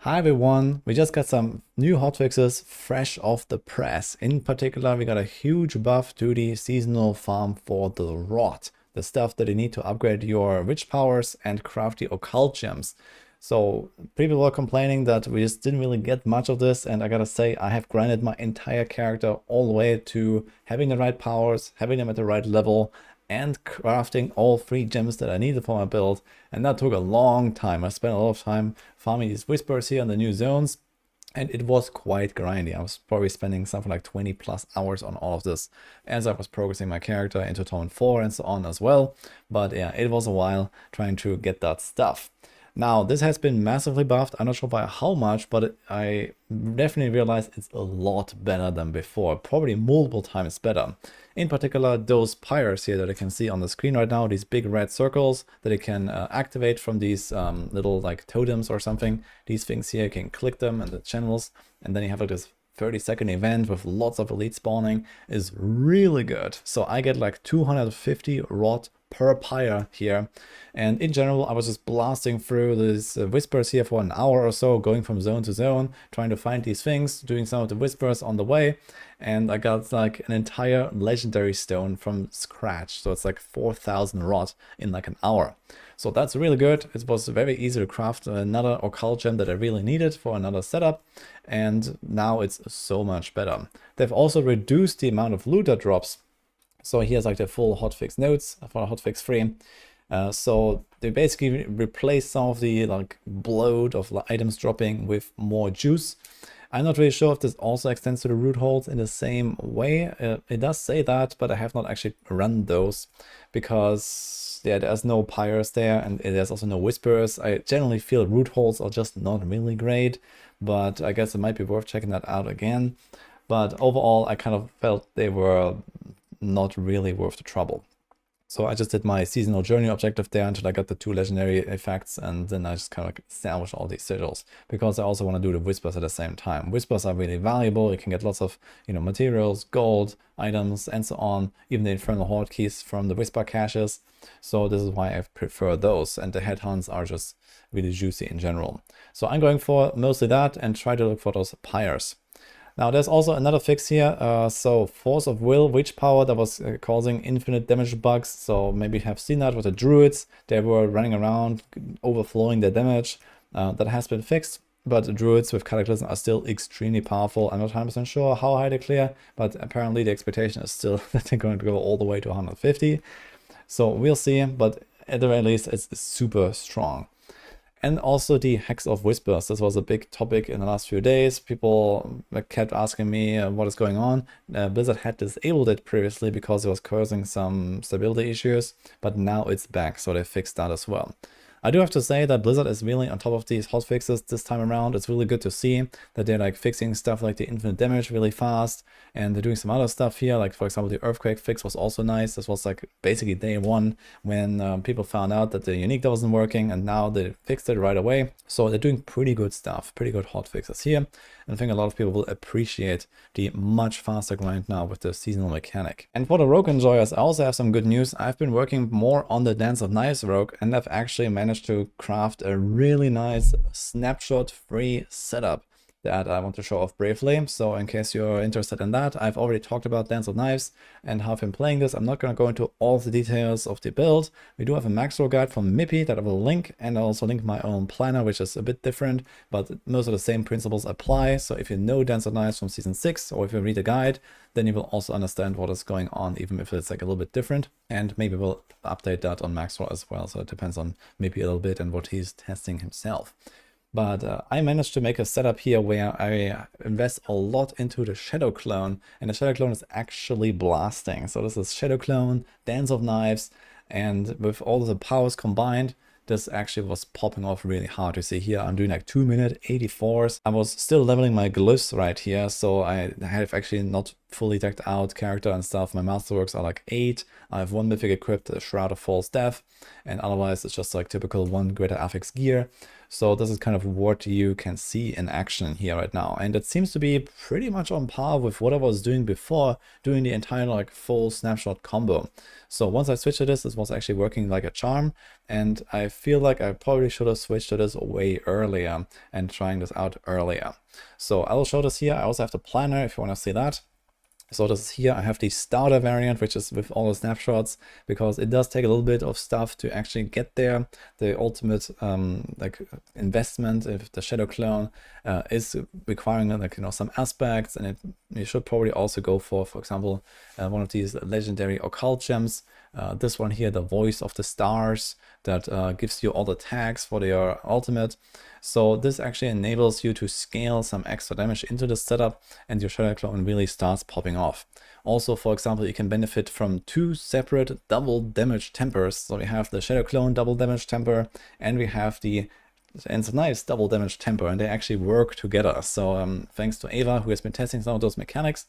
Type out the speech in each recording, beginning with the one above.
Hi everyone, we just got some new hotfixes fresh off the press. In particular, we got a huge buff to the seasonal farm for the rod, the stuff that you need to upgrade your witch powers and craft the occult gems. So people were complaining that we just didn't really get much of this, and I gotta say I have grinded my entire character all the way to having the right powers, having them at the right level, and crafting all 3 gems that I needed for my build, and that took a long time. I spent a lot of time farming these whispers here in the new zones, and it was quite grindy. I was probably spending something like 20 plus hours on all of this as I was progressing my character into Tome 4 and so on as well. But yeah, it was a while trying to get that stuff. Now, this has been massively buffed. I'm not sure by how much, but I definitely realized it's a lot better than before, probably multiple times better. In particular, those pyres here that I can see on the screen right now, these big red circles that you can activate from these little like totems or something. These things here, you can click them in the channels, and then you have like this 30-second event with lots of elite spawning is really good. So I get like 250 rod per pyre here, and in general I was just blasting through these whispers here for an hour or so, going from zone to zone, trying to find these things, doing some of the whispers on the way, and I got like an entire legendary stone from scratch. So it's like 4,000 rod in like an hour. So that's really good. It was very easy to craft another occult gem that I really needed for another setup, and now it's so much better. They've also reduced the amount of loot that drops. So here's like the full hotfix notes for hotfix 3. So they basically replace some of the like bloat of items dropping with more juice. I'm not really sure if this also extends to the root holes in the same way. It does say that, but I have not actually run those because yeah, there's no pyres there, and there's also no whispers. I generally feel root holes are just not really great, but I guess it might be worth checking that out again. But overall, I kind of felt they were not really worth the trouble. So I just did my seasonal journey objective there until I got the 2 legendary effects, and then I just kind of like sandwiched all these sigils because I also want to do the whispers at the same time. Whispers are really valuable. You can get lots of, you know, materials, gold, items, and so on, even the infernal horde keys from the whisper caches. So this is why I prefer those, and the headhunts are just really juicy in general. So I'm going for mostly that and try to look for those pyres. Now there's also another fix here, so Force of Will, Witch Power, that was causing infinite damage bugs. So maybe you have seen that with the druids. They were running around, overflowing their damage. That has been fixed, but the druids with Cataclysm are still extremely powerful. I'm not 100% sure how high they clear, but apparently the expectation is still that they're going to go all the way to 150. So we'll see, but at the very least it's super strong. And also the Hex of Whispers. This was a big topic in the last few days. People kept asking me what is going on. Blizzard had disabled it previously because it was causing some stability issues, but now it's back, so they fixed that as well. I do have to say that Blizzard is really on top of these hotfixes this time around. It's really good to see that they're like fixing stuff like the infinite damage really fast, and they're doing some other stuff here. Like for example, the earthquake fix was also nice. This was like basically day 1 when people found out that the unique wasn't working, and now they fixed it right away. So they're doing pretty good stuff, pretty good hotfixes here. And I think a lot of people will appreciate the much faster grind now with the seasonal mechanic. And for the rogue enjoyers, I also have some good news. I've been working more on the Dance of Knives rogue, and I've actually managed to craft a really nice snapshot free setup that I want to show off briefly. So in case you're interested in that, I've already talked about Dance of Knives and how I've been playing this. I'm not going to go into all of the details of the build. We do have a macro guide from Mippy that I will link, and I'll also link my own planner, which is a bit different, but most of the same principles apply. So if you know Dance of Knives from season 6, or if you read the guide, then you will also understand what is going on, even if it's like a little bit different. And maybe we'll update that on Maxwell as well. So it depends on Mippy a little bit and what he's testing himself. But I managed to make a setup here where I invest a lot into the Shadow Clone, and the Shadow Clone is actually blasting. So this is Shadow Clone, Dance of Knives, and with all of the powers combined, this actually was popping off really hard. You see here, I'm doing like 2-minute 84s. I was still leveling my glyphs right here, so I have actually not fully decked out character and stuff. My masterworks are like 8. I have 1 mythic equipped, a Shroud of False Death, and otherwise it's just like typical 1 greater affix gear. So this is kind of what you can see in action here right now. And it seems to be pretty much on par with what I was doing before, doing the entire like full snapshot combo. So once I switched to this was actually working like a charm. And I feel like I probably should have switched to this way earlier and trying this out earlier. So I will show this here. I also have the planner if you want to see that. So this is here, I have the starter variant, which is with all the snapshots, because it does take a little bit of stuff to actually get there. The ultimate like investment, if the shadow clone is requiring like, you know, some aspects, and you should probably also go for example, one of these legendary occult gems. This one here, the Voice of the Stars, that gives you all the tags for your ultimate. So this actually enables you to scale some extra damage into the setup, and your Shadow Clone really starts popping off. Also, for example, you can benefit from 2 separate double damage tempers. So we have the Shadow Clone double damage temper, and we have the and it's a nice double damage temper, and they actually work together. So thanks to Ava, who has been testing some of those mechanics.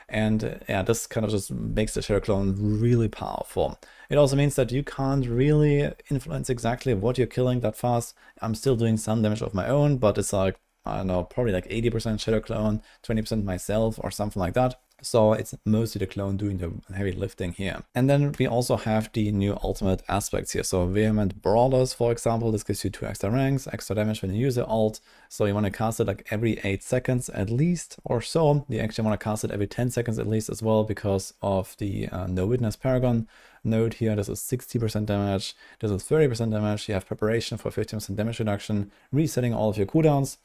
And yeah, this kind of just makes the Shadow Clone really powerful. It also means that you can't really influence exactly what you're killing that fast. I'm still doing some damage of my own, but it's like, I don't know, probably like 80% Shadow Clone, 20% myself or something like that. So it's mostly the clone doing the heavy lifting here. And then we also have the new ultimate aspects here. So Vehement Brawlers, for example, this gives you 2 extra ranks, extra damage when you use the ult. So you want to cast it like every 8 seconds at least or so. You actually want to cast it every 10 seconds at least as well, because of the No Witness Paragon node here. This is 60% damage, this is 30% damage. You have preparation for 15% damage reduction, resetting all of your cooldowns.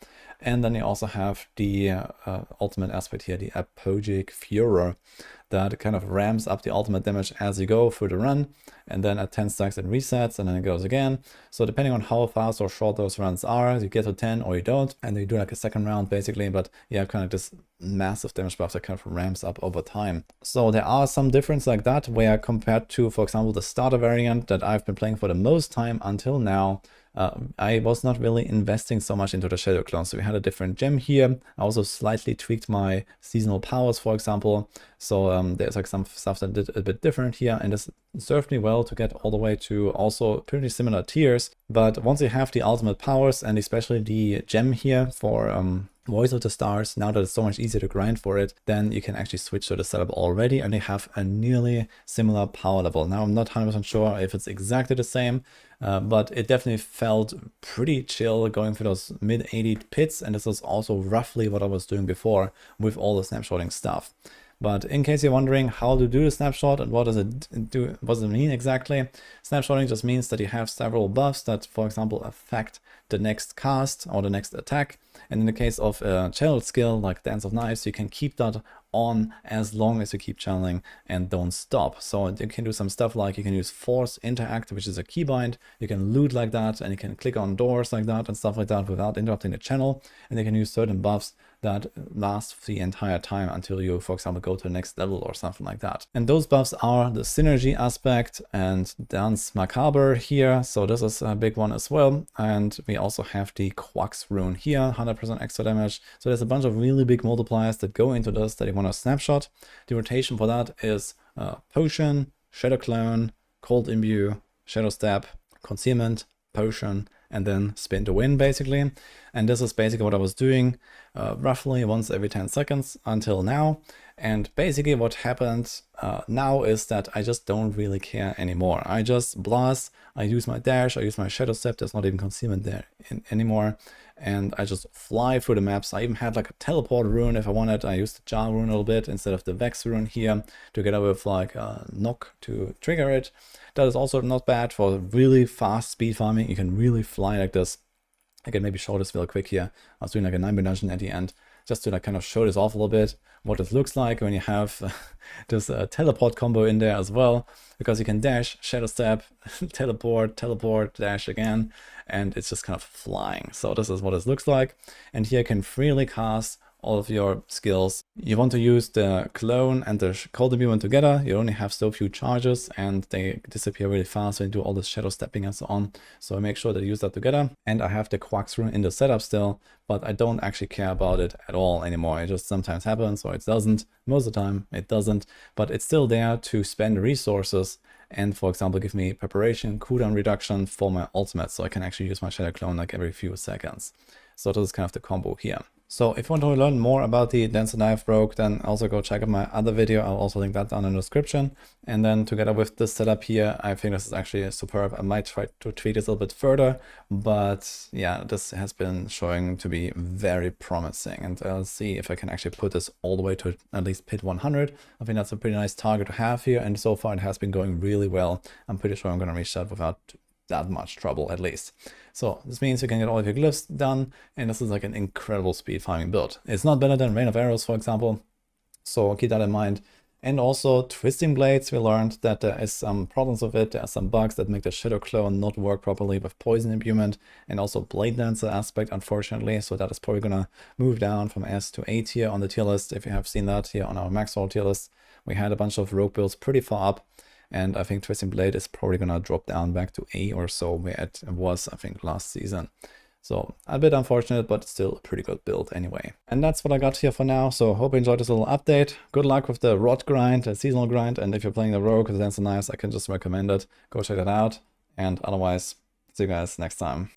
And then you also have the ultimate aspect here, the Epoch Furor, that kind of ramps up the ultimate damage as you go through the run, and then at 10 stacks it resets, and then it goes again. So depending on how fast or short those runs are, you get to 10 or you don't, and you do like a second round basically, but you have kind of this massive damage buff that kind of ramps up over time. So there are some differences like that, where compared to, for example, the starter variant that I've been playing for the most time until now, I was not really investing so much into the Shadow Clone. So we had a different gem here. I also slightly tweaked my seasonal powers, for example. So there's like some stuff that did a bit different here, and this served me well to get all the way to also pretty similar tiers. But once you have the ultimate powers, and especially the gem here for Voice of the Stars, now that it's so much easier to grind for it, then you can actually switch to the setup already, and they have a nearly similar power level. Now I'm not 100% sure if it's exactly the same, but it definitely felt pretty chill going through those mid-80 pits, and this is also roughly what I was doing before with all the snapshotting stuff. But in case you're wondering how to do the snapshot and what does it do, what does it mean exactly, snapshotting just means that you have several buffs that, for example, affect the next cast or the next attack. And in the case of a channeled skill like Dance of Knives, you can keep that on as long as you keep channeling and don't stop. So you can do some stuff like you can use Force Interact, which is a keybind. You can loot like that, and you can click on doors like that and stuff like that without interrupting the channel. And you can use certain buffs that last the entire time until you, for example, go to the next level or something like that. And those buffs are the Synergy aspect and Dance Macabre here. So this is a big one as well. And we also have the Quax rune here, 100% extra damage. So there's a bunch of really big multipliers that go into this that you want to snapshot. The rotation for that is Potion, Shadow Clone, Cold Imbue, Shadow Step, Concealment, Potion, and then Spin to win basically. And this is basically what I was doing roughly once every 10 seconds until now. And basically what happened now is that I just don't really care anymore. I just blast, I use my dash, I use my Shadow Step, there's not even concealment there anymore. And I just fly through the maps. I even had like a teleport rune if I wanted. I used the Jar rune a little bit instead of the Vex rune here, together with like Knock to trigger it. That is also not bad for really fast speed farming. You can really fly like this. I can maybe show this real quick here. I was doing like a 9-bit dungeon at the end, just to like kind of show this off a little bit, what it looks like when you have this teleport combo in there as well, because you can dash, Shadow Step, teleport, dash again, and it's just kind of flying. So this is what it looks like. And here I can freely cast all of your skills. You want to use the clone and the cold immune together. You only have so few charges and they disappear really fast when you do all this shadow stepping and so on. So make sure that you use that together. And I have the Quax rune in the setup still, but I don't actually care about it at all anymore. It just sometimes happens or it doesn't. Most of the time it doesn't, but it's still there to spend resources and, for example, give me preparation, cooldown reduction for my ultimate, so I can actually use my Shadow Clone like every few seconds. So this is kind of the combo here. So if you want to learn more about the Dancer Knife Rogue, then also go check out my other video. I'll also link that down in the description. And then together with this setup here, I think this is actually superb. I might try to tweak this a little bit further, but yeah, this has been showing to be very promising. And I'll see if I can actually put this all the way to at least pit 100. I think that's a pretty nice target to have here. And so far it has been going really well. I'm pretty sure I'm going to reach that without that much trouble at least. So this means you can get all of your glyphs done, and this is like an incredible speed farming build. It's not better than Rain of Arrows, for example, so keep that in mind. And also Twisting Blades, we learned that there is some problems with it. There are some bugs that make the Shadow Clone not work properly with Poison Imbuement, and also Blade Dancer aspect, unfortunately. So that is probably gonna move down from S to A tier on the tier list. If you have seen that here on our max roll tier list, we had a bunch of rogue builds pretty far up. And I think Twisting Blade is probably going to drop down back to A or so, where it was, I think, last season. So a bit unfortunate, but still a pretty good build anyway. And that's what I got here for now. So hope you enjoyed this little update. Good luck with the Rod grind, the seasonal grind. And if you're playing the Rogue with Dancer Knives, I can just recommend it. Go check it out. And otherwise, see you guys next time.